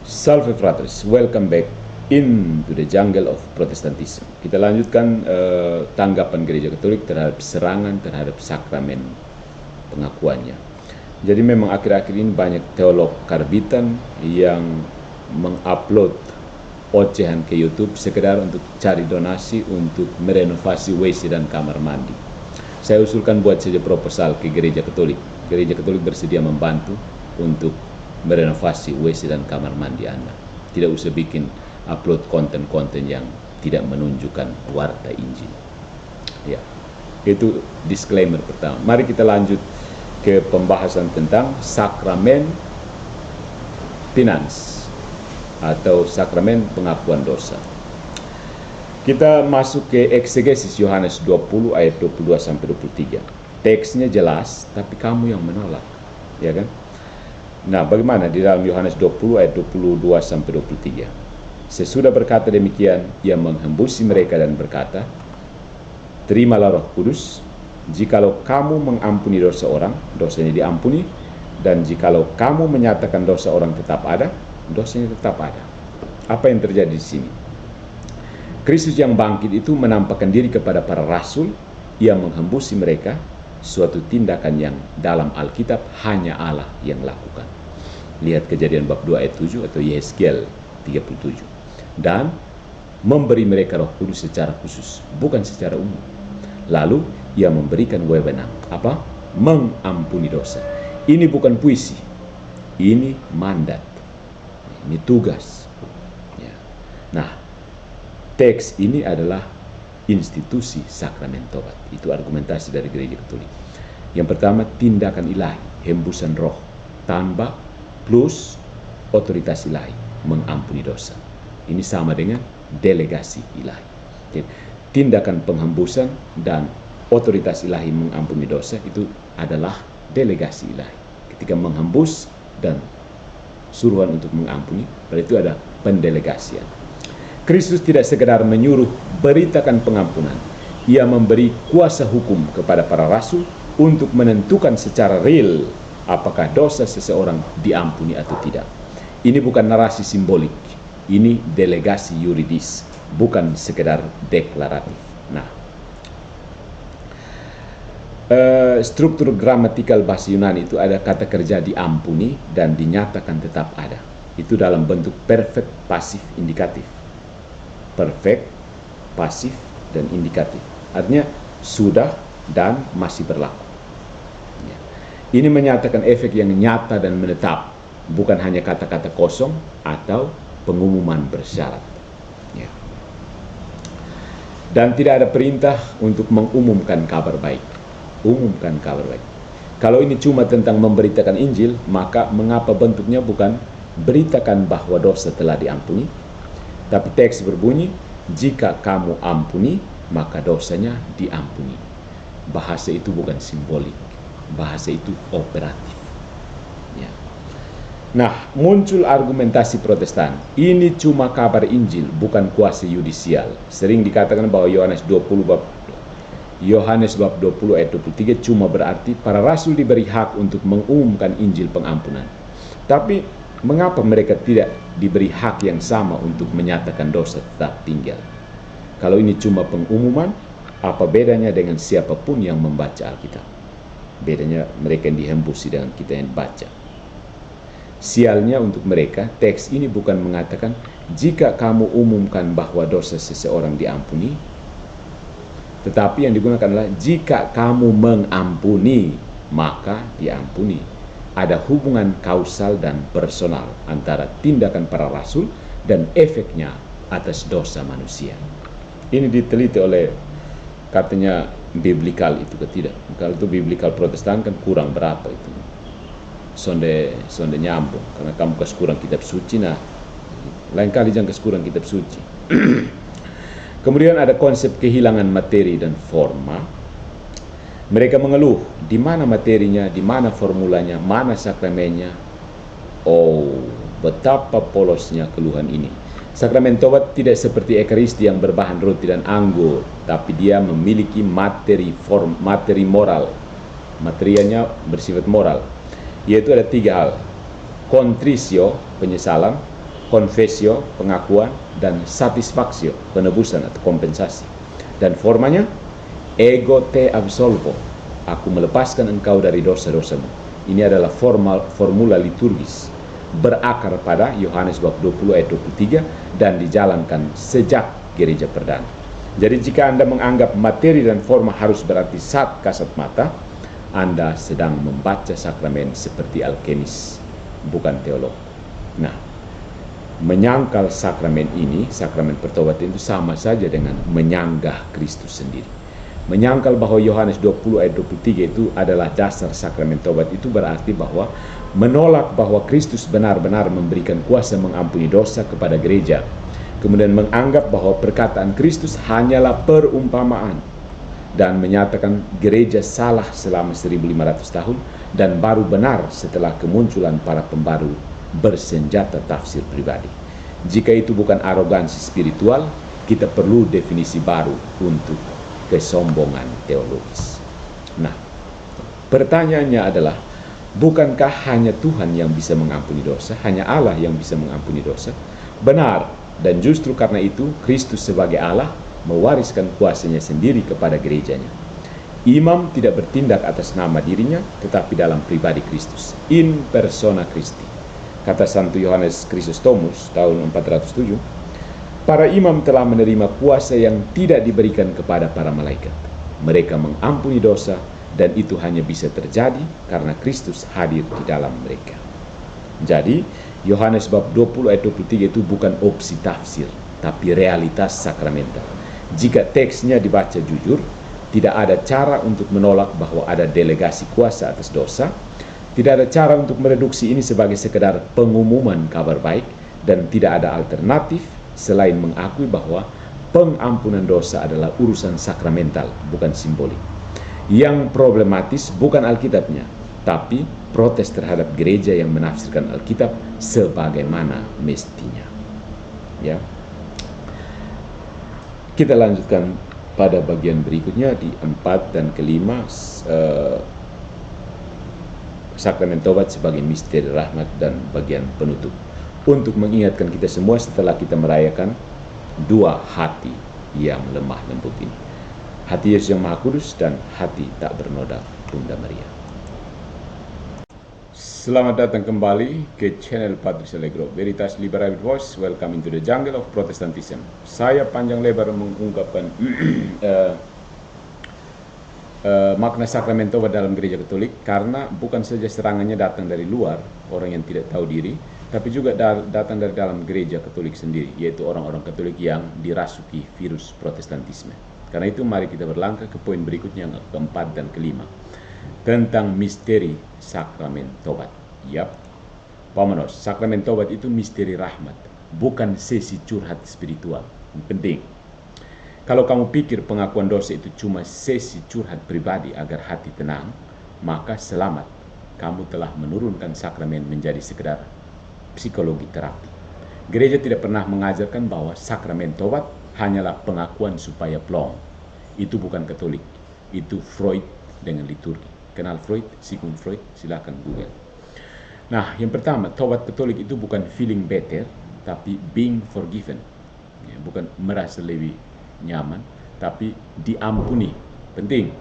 Salve fratres, welcome back into the jungle of Protestantism. Kita lanjutkan tanggapan Gereja Katolik terhadap serangan terhadap sakramen pengakuannya. Jadi memang akhir-akhir ini banyak teolog karbitan yang mengupload ocehan ke YouTube sekedar untuk cari donasi untuk merenovasi WC dan kamar mandi. Saya usulkan buat saja proposal ke Gereja Katolik. Gereja Katolik bersedia membantu untuk merenovasi WC dan kamar mandi Anda. Tidak usah bikin upload konten-konten yang tidak menunjukkan warta Injil. Ya, itu disclaimer pertama. Mari kita lanjut ke pembahasan tentang sakramen penance atau sakramen pengakuan dosa. Kita masuk ke eksegesis Yohanes 20 ayat 22 sampai 23. Teksnya jelas, tapi kamu yang menolak, ya kan? Nah, bagaimana di dalam Yohanes 20 ayat 22 sampai 23? Sesudah berkata demikian, ia menghembusi mereka dan berkata, terimalah Roh Kudus, jikalau kamu mengampuni dosa orang, dosanya diampuni, dan jikalau kamu menyatakan dosa orang tetap ada, dosanya tetap ada. Apa yang terjadi di sini? Kristus yang bangkit itu menampakkan diri kepada para rasul, ia menghembusi mereka, suatu tindakan yang dalam Alkitab hanya Allah yang lakukan. Lihat Kejadian bab 2 ayat 7 atau Yeskel 37. Dan memberi mereka Roh Kudus secara khusus, bukan secara umum. Lalu ia memberikan wewenang, apa? Mengampuni dosa. Ini bukan puisi, ini mandat, ini tugas. Ya. Nah, teks ini adalah institusi sakramen tobat. Itu argumentasi dari Gereja Katolik. Yang pertama, tindakan ilahi, hembusan roh, tanpa plus otoritas ilahi, mengampuni dosa. Ini sama dengan delegasi ilahi. Jadi, tindakan penghembusan dan otoritas ilahi mengampuni dosa itu adalah delegasi ilahi. Ketika menghembus dan suruhan untuk mengampuni, berarti itu ada pendelegasian. Kristus tidak sekedar menyuruh beritakan pengampunan. Ia memberi kuasa hukum kepada para rasul untuk menentukan secara real apakah dosa seseorang diampuni atau tidak. Ini bukan narasi simbolik, ini delegasi yuridis, bukan sekedar deklaratif. Nah, struktur gramatikal bahasa Yunani itu ada kata kerja diampuni dan dinyatakan tetap ada. Itu dalam bentuk perfect, pasif, indikatif. Perfect, pasif, dan indikatif. Artinya sudah dan masih berlaku. Ini menyatakan efek yang nyata dan menetap, bukan hanya kata-kata kosong atau pengumuman bersyarat. Ya. Dan tidak ada perintah untuk mengumumkan kabar baik. Umumkan kabar baik. Kalau ini cuma tentang memberitakan Injil, maka mengapa bentuknya bukan beritakan bahwa dosa telah diampuni? Tapi teks berbunyi, jika kamu ampuni, maka dosanya diampuni. Bahasa itu bukan simbolik, bahasa itu operatif. Ya. Nah, muncul argumentasi Protestan, ini cuma kabar Injil, bukan kuasa yudisial. Sering dikatakan bahwa Yohanes bab 20 ayat 23 cuma berarti para rasul diberi hak untuk mengumumkan Injil pengampunan. Tapi mengapa mereka tidak diberi hak yang sama untuk menyatakan dosa tetap tinggal? Kalau ini cuma pengumuman, apa bedanya dengan siapapun yang membaca Alkitab? Bedanya mereka yang dihembusi dengan kita yang baca. Sialnya untuk mereka, teks ini bukan mengatakan jika kamu umumkan bahwa dosa seseorang diampuni, tetapi yang digunakan adalah jika kamu mengampuni, maka diampuni. Ada hubungan kausal dan personal antara tindakan para rasul dan efeknya atas dosa manusia. Ini diteliti oleh katanya biblikal itu ke tidak. Kalau itu biblikal Protestan kan kurang berapa itu. Sonde nyambung karena kamu kasih kurang kitab suci, nah lain kali jangan kasih kurang kitab suci. Kemudian ada konsep kehilangan materi dan forma. Mereka mengeluh, di mana materinya, di mana formulanya, mana sakramennya. Oh, betapa polosnya keluhan ini. Sakramen tobat tidak seperti Ekaristi yang berbahan roti dan anggur, tapi dia memiliki materi moral. Materianya bersifat moral. Yaitu ada 3 hal. Kontrisio, penyesalan, confessio, pengakuan, dan satisfaksio, penebusan atau kompensasi. Dan formanya, ego te absolvo, aku melepaskan engkau dari dosa-dosamu. Ini adalah formula liturgis berakar pada Yohanes bab 20 ayat 23 dan dijalankan sejak gereja perdana. Jadi jika Anda menganggap materi dan forma harus berarti sat kasat mata, Anda sedang membaca sakramen seperti alkemis, bukan teolog. Nah, menyangkal sakramen ini, sakramen pertobatan itu sama saja dengan menyanggah Kristus sendiri. Menyangkal bahwa Yohanes 20 ayat 23 itu adalah dasar sakramen tobat itu berarti bahwa menolak bahwa Kristus benar-benar memberikan kuasa mengampuni dosa kepada gereja. Kemudian menganggap bahwa perkataan Kristus hanyalah perumpamaan dan menyatakan gereja salah selama 1500 tahun dan baru benar setelah kemunculan para pembaru bersenjata tafsir pribadi. Jika itu bukan arogansi spiritual, kita perlu definisi baru untuk kesombongan teologis. Nah, pertanyaannya adalah, bukankah hanya Tuhan yang bisa mengampuni dosa? Hanya Allah yang bisa mengampuni dosa? Benar, dan justru karena itu Kristus sebagai Allah mewariskan kuasanya sendiri kepada gerejanya. Imam tidak bertindak atas nama dirinya, tetapi dalam pribadi Kristus, in persona Christi. Kata Santo Yohanes Chrysostomus tahun 407, para imam telah menerima kuasa yang tidak diberikan kepada para malaikat. Mereka mengampuni dosa, dan itu hanya bisa terjadi karena Kristus hadir di dalam mereka. Jadi, Yohanes bab 20 ayat 23 itu bukan opsi tafsir, tapi realitas sakramental. Jika teksnya dibaca jujur, tidak ada cara untuk menolak bahwa ada delegasi kuasa atas dosa, tidak ada cara untuk mereduksi ini sebagai sekedar pengumuman kabar baik, dan tidak ada alternatif selain mengakui bahwa pengampunan dosa adalah urusan sakramental, bukan simbolik. Yang problematis bukan Alkitabnya, tapi protes terhadap gereja yang menafsirkan Alkitab sebagaimana mestinya. Ya. Kita lanjutkan pada bagian berikutnya di 4 dan ke-5, sakramen tobat sebagai misteri rahmat dan bagian penutup. Untuk mengingatkan kita semua setelah kita merayakan dua hati yang lemah lembut ini. Hati Yesus yang Maha Kudus dan hati tak bernoda Bunda Maria. Selamat datang kembali ke channel Patrice Allegro, Veritas Liberae Voice. Welcome into the jungle of Protestantism. Saya panjang lebar mengungkapkan makna sakramen tobat dalam gereja Katolik karena bukan saja serangannya datang dari luar, orang yang tidak tahu diri, tapi juga datang dari dalam gereja Katolik sendiri, yaitu orang-orang Katolik yang dirasuki virus Protestantisme. Karena itu mari kita berlangkah ke poin berikutnya yang keempat dan kelima, tentang misteri sakramen tobat. Yap, Pamanos, sakramen tobat itu misteri rahmat, bukan sesi curhat spiritual. Penting. Kalau kamu pikir pengakuan dosa itu cuma sesi curhat pribadi agar hati tenang, maka selamat, kamu telah menurunkan sakramen menjadi sekedar psikologi terapi. Gereja tidak pernah mengajarkan bahwa sakramen tobat hanyalah pengakuan supaya plong. Itu bukan Katolik, itu Freud dengan liturgi. Kenal Freud? Sigmund Freud? Silakan Google. Nah, yang pertama, tobat Katolik itu bukan feeling better, tapi being forgiven. Ya, bukan merasa lebih nyaman, tapi diampuni. Penting.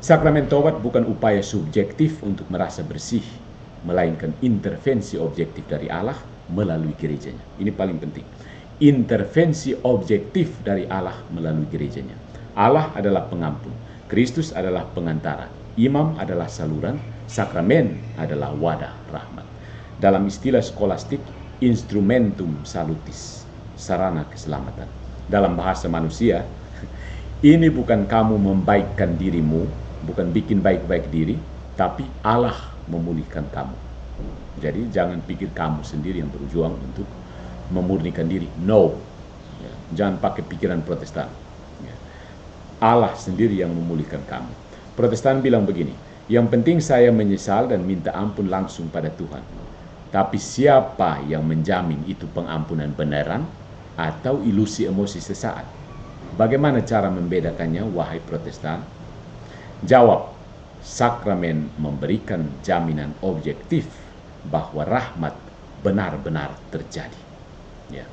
Sakramen tobat bukan upaya subjektif untuk merasa bersih, melainkan intervensi objektif dari Allah melalui gerejanya. Ini paling penting. Intervensi objektif dari Allah melalui gerejanya. Allah adalah pengampun, Kristus adalah pengantara, imam adalah saluran, sakramen adalah wadah rahmat. Dalam istilah skolastik, instrumentum salutis, sarana keselamatan. Dalam bahasa manusia, ini bukan kamu membaikkan dirimu, bukan bikin baik-baik diri, tapi Allah memulihkan kamu. Jadi jangan pikir kamu sendiri yang berjuang untuk memurnikan diri. No, ya, jangan pakai pikiran Protestan. Ya. Allah sendiri yang memulihkan kamu. Protestan bilang begini, yang penting saya menyesal dan minta ampun langsung pada Tuhan. Tapi siapa yang menjamin itu pengampunan beneran atau ilusi emosi sesaat? Bagaimana cara membedakannya, wahai Protestan? Jawab, sakramen memberikan jaminan objektif bahwa rahmat benar-benar terjadi. Ya.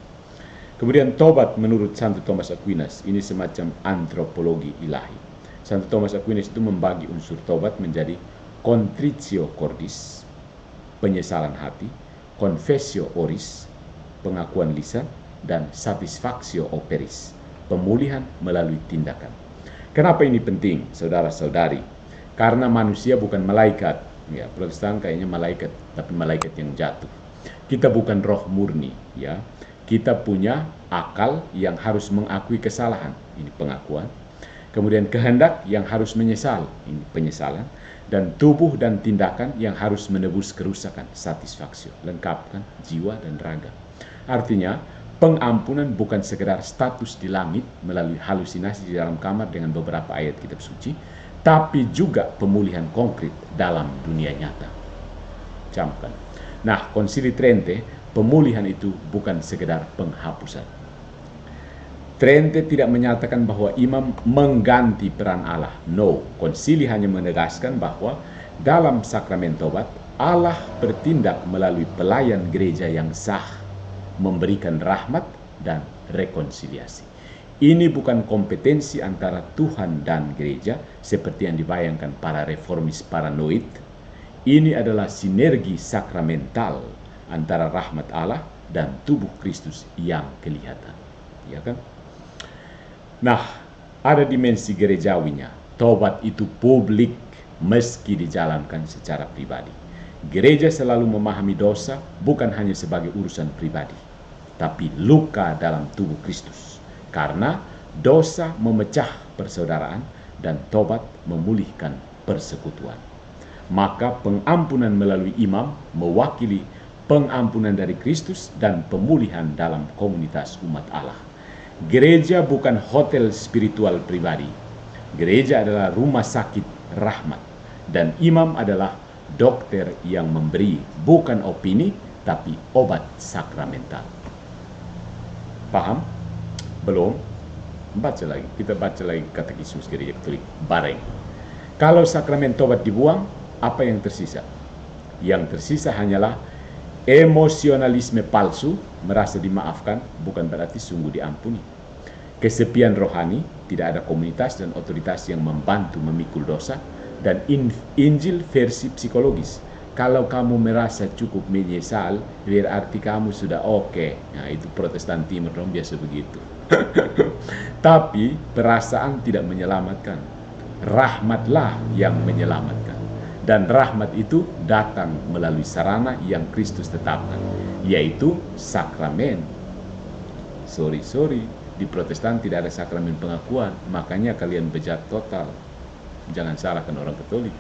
Kemudian tobat menurut Santo Thomas Aquinas ini semacam antropologi ilahi. Santo Thomas Aquinas itu membagi unsur tobat menjadi contritio cordis, penyesalan hati, confessio oris, pengakuan lisan, dan satisfactio operis, pemulihan melalui tindakan. Kenapa ini penting, saudara-saudari? Karena manusia bukan malaikat. Ya, Protestan kayaknya malaikat, tapi malaikat yang jatuh. Kita bukan roh murni, ya. Kita punya akal yang harus mengakui kesalahan, ini pengakuan. Kemudian kehendak yang harus menyesal, ini penyesalan. Dan tubuh dan tindakan yang harus menebus kerusakan, satisfaksio, lengkapkan jiwa dan raga. Artinya, pengampunan bukan sekedar status di langit melalui halusinasi di dalam kamar dengan beberapa ayat kitab suci, tapi juga pemulihan konkret dalam dunia nyata. Camkan. Nah, Konsili Trente, pemulihan itu bukan sekedar penghapusan. Trente tidak menyatakan bahwa imam mengganti peran Allah. No, konsili hanya menegaskan bahwa dalam sakramen tobat, Allah bertindak melalui pelayan gereja yang sah, memberikan rahmat dan rekonsiliasi. Ini bukan kompetensi antara Tuhan dan gereja seperti yang dibayangkan para reformis paranoid. Ini adalah sinergi sakramental antara rahmat Allah dan tubuh Kristus yang kelihatan. Ya kan? Nah, ada dimensi gerejawinya. Tobat itu publik meski dijalankan secara pribadi. Gereja selalu memahami dosa bukan hanya sebagai urusan pribadi, tapi luka dalam tubuh Kristus. Karena dosa memecah persaudaraan dan tobat memulihkan persekutuan. Maka pengampunan melalui imam mewakili pengampunan dari Kristus dan pemulihan dalam komunitas umat Allah. Gereja bukan hotel spiritual pribadi. Gereja adalah rumah sakit rahmat. Dan imam adalah dokter yang memberi bukan opini, tapi obat sakramental. Paham? Belum? Baca lagi. Kita baca lagi Katekismus Gereja Katolik bareng. Kalau sakramen tobat dibuang, apa yang tersisa? Yang tersisa hanyalah emosionalisme palsu, merasa dimaafkan, bukan berarti sungguh diampuni. Kesepian rohani, tidak ada komunitas dan otoritas yang membantu memikul dosa. Dan Injil versi psikologis. Kalau kamu merasa cukup menyesal, berarti kamu sudah oke. Nah, itu Protestan Timur dong, biasa begitu. Tapi perasaan tidak menyelamatkan. Rahmatlah yang menyelamatkan. Dan rahmat itu datang melalui sarana yang Kristus tetapkan, yaitu sakramen. Sorry, di Protestan tidak ada sakramen pengakuan, makanya kalian bejat total. Jangan salahkan orang Katolik.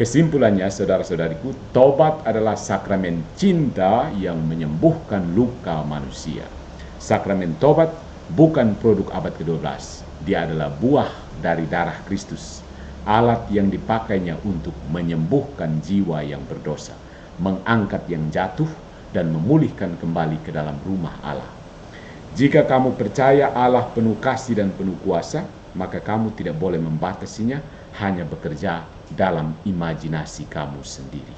Kesimpulannya, saudara-saudariku, tobat adalah sakramen cinta yang menyembuhkan luka manusia. Sakramen tobat bukan produk abad ke-12. Dia adalah buah dari darah Kristus. Alat yang dipakainya untuk menyembuhkan jiwa yang berdosa, mengangkat yang jatuh, dan memulihkan kembali ke dalam rumah Allah. Jika kamu percaya Allah penuh kasih dan penuh kuasa, maka kamu tidak boleh membatasinya, hanya bekerja dalam imajinasi kamu sendiri.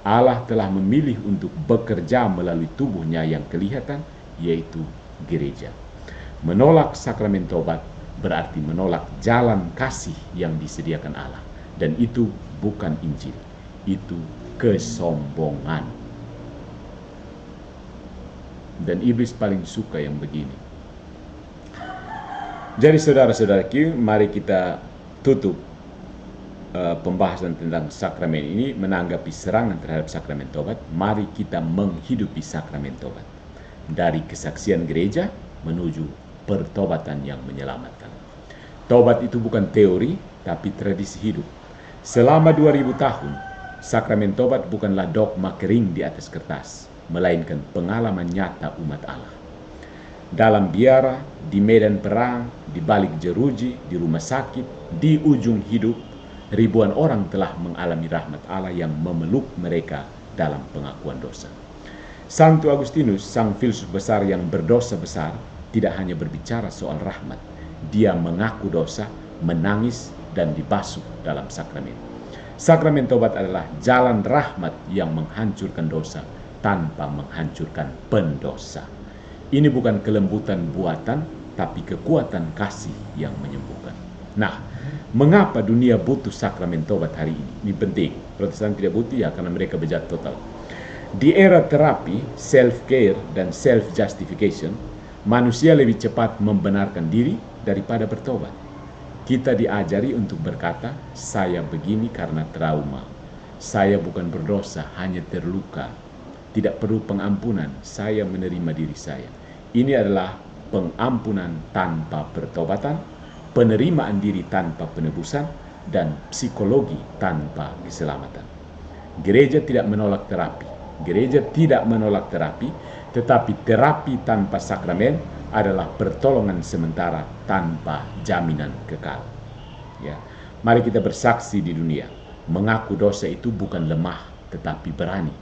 Allah telah memilih untuk bekerja melalui tubuhnya yang kelihatan, yaitu gereja. Menolak sakramen tobat berarti menolak jalan kasih yang disediakan Allah. Dan itu bukan Injil, itu kesombongan. Dan iblis paling suka yang begini. Jadi saudara-saudaraku, mari kita tutup pembahasan tentang sakramen ini menanggapi serangan terhadap sakramen tobat. Mari kita menghidupi sakramen tobat. Dari kesaksian gereja menuju pertobatan yang menyelamatkan. Tobat itu bukan teori, tapi tradisi hidup. Selama 2000 tahun, sakramen tobat bukanlah dogma kering di atas kertas, melainkan pengalaman nyata umat Allah. Dalam biara, di medan perang, di balik jeruji, di rumah sakit, di ujung hidup, ribuan orang telah mengalami rahmat Allah yang memeluk mereka dalam pengakuan dosa. Santo Agustinus, sang filsuf besar yang berdosa besar, tidak hanya berbicara soal rahmat. Dia mengaku dosa, menangis, dan dibasuh dalam sakramen. Sakramen tobat adalah jalan rahmat yang menghancurkan dosa tanpa menghancurkan pendosa. Ini bukan kelembutan buatan, tapi kekuatan kasih yang menyembuhkan. Nah, mengapa dunia butuh sakramen tobat hari ini? Ini penting. Protestan tidak butuh ya karena mereka bejat total. Di era terapi, self-care, dan self-justification, manusia lebih cepat membenarkan diri daripada bertobat. Kita diajari untuk berkata, saya begini karena trauma. Saya bukan berdosa, hanya terluka. Tidak perlu pengampunan, saya menerima diri saya. Ini adalah pengampunan tanpa pertobatan, penerimaan diri tanpa penebusan, dan psikologi tanpa keselamatan. Gereja tidak menolak terapi. Gereja tidak menolak terapi, tetapi terapi tanpa sakramen adalah pertolongan sementara tanpa jaminan kekal. Ya, mari kita bersaksi di dunia. Mengaku dosa itu bukan lemah, tetapi berani.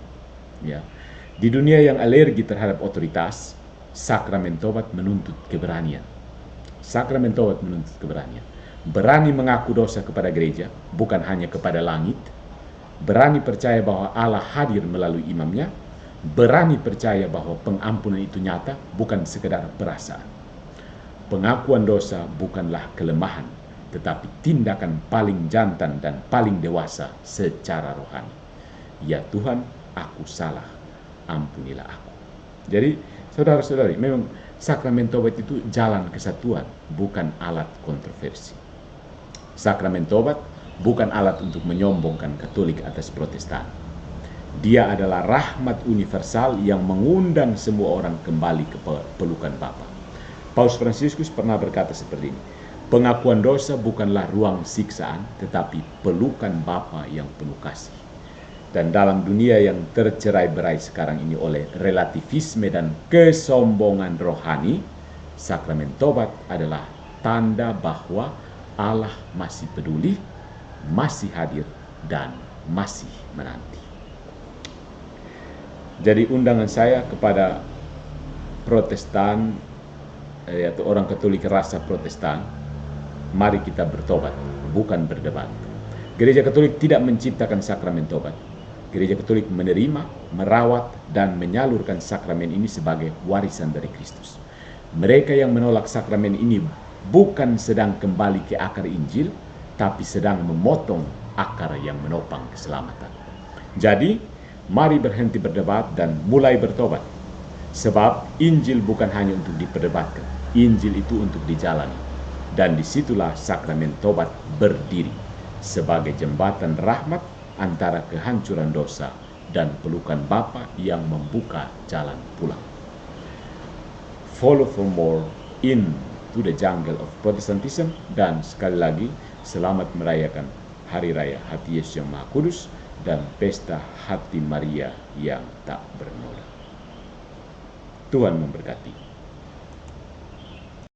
Ya, di dunia yang alergi terhadap otoritas, sakramen tobat menuntut keberanian. Sakramen tobat menuntut keberanian. Berani mengaku dosa kepada gereja, bukan hanya kepada langit. Berani percaya bahwa Allah hadir melalui imamnya. Berani percaya bahwa pengampunan itu nyata, bukan sekedar perasaan. Pengakuan dosa bukanlah kelemahan, tetapi tindakan paling jantan dan paling dewasa secara rohani. Ya Tuhan, aku salah, ampunilah aku. Jadi, saudara-saudari, memang sakramen tobat itu jalan kesatuan, bukan alat kontroversi. Sakramen tobat bukan alat untuk menyombongkan Katolik atas Protestan. Dia adalah rahmat universal yang mengundang semua orang kembali ke pelukan Bapa. Paus Fransiskus pernah berkata seperti ini, pengakuan dosa bukanlah ruang siksaan, tetapi pelukan Bapa yang penuh kasih. Dan dalam dunia yang tercerai-berai sekarang ini oleh relativisme dan kesombongan rohani, sakramen tobat adalah tanda bahwa Allah masih peduli, masih hadir, dan masih menanti. Jadi undangan saya kepada Protestan, yaitu orang Katolik rasa Protestan, mari kita bertobat, bukan berdebat. Gereja Katolik tidak menciptakan sakramen tobat. Gereja Katolik menerima, merawat, dan menyalurkan sakramen ini sebagai warisan dari Kristus. Mereka yang menolak sakramen ini bukan sedang kembali ke akar Injil, tapi sedang memotong akar yang menopang keselamatan. Jadi, mari berhenti berdebat dan mulai bertobat. Sebab Injil bukan hanya untuk diperdebatkan, Injil itu untuk dijalani. Dan disitulah sakramen tobat berdiri sebagai jembatan rahmat antara kehancuran dosa dan pelukan Bapa yang membuka jalan pulang. Follow for more into the jungle of Protestantism, dan sekali lagi selamat merayakan Hari Raya Hati Yesus yang Maha Kudus dan Pesta Hati Maria yang tak bernoda. Tuhan memberkati.